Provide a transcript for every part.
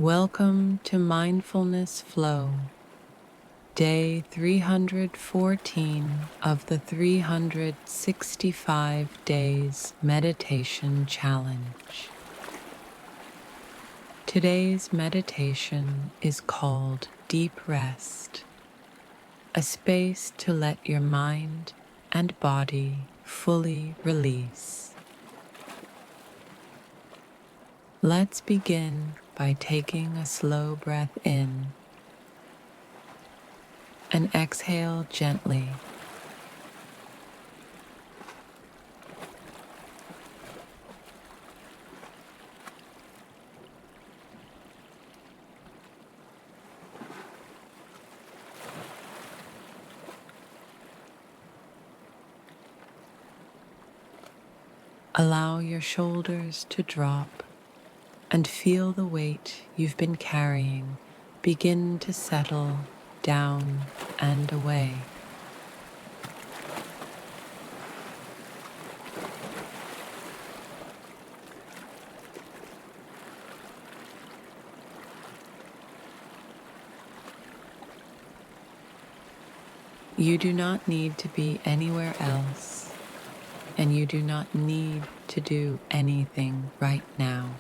Welcome to Mindfulness Flow, day 314 of the 365 Days Meditation Challenge. Today's meditation is called Deep Rest, a space to let your mind and body fully release. Let's begin by taking a slow breath in and exhale gently. Allow your shoulders to drop and feel the weight you've been carrying begin to settle down and away. You do not need to be anywhere else, and you do not need to do anything right now.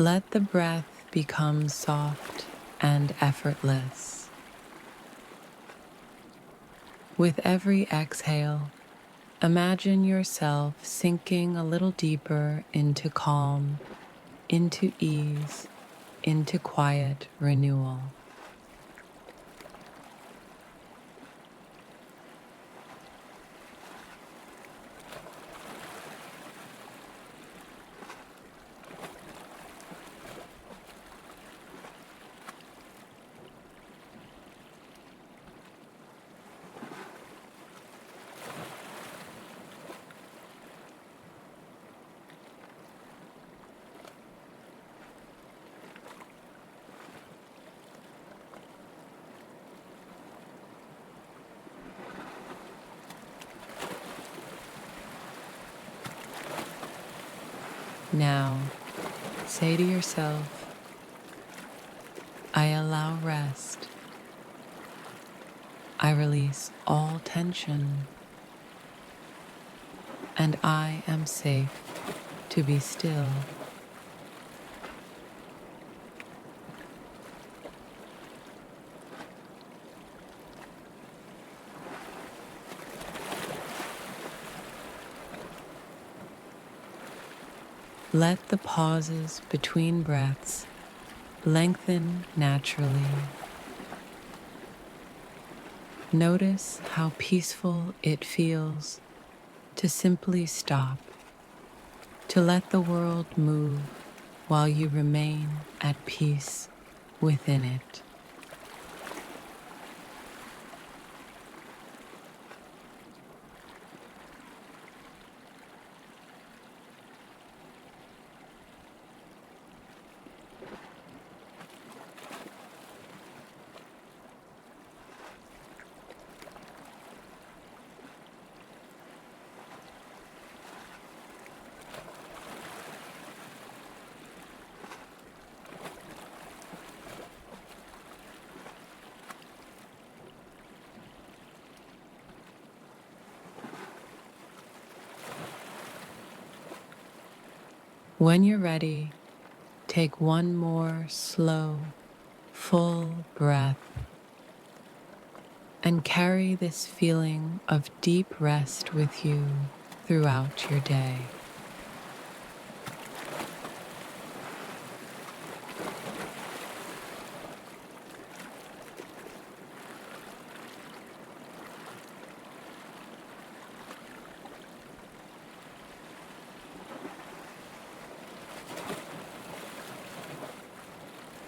Let the breath become soft and effortless. With every exhale, imagine yourself sinking a little deeper into calm, into ease, into quiet renewal. Now, say to yourself, I allow rest. I release all tension, and I am safe to be still. Let the pauses between breaths lengthen naturally. Notice how peaceful it feels to simply stop, to let the world move while you remain at peace within it. When you're ready, take one more slow, full breath and carry this feeling of deep rest with you throughout your day.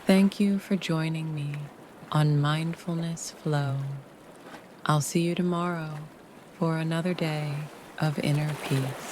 Thank you for joining me on Mindfulness Flow. I'll see you tomorrow for another day of inner peace.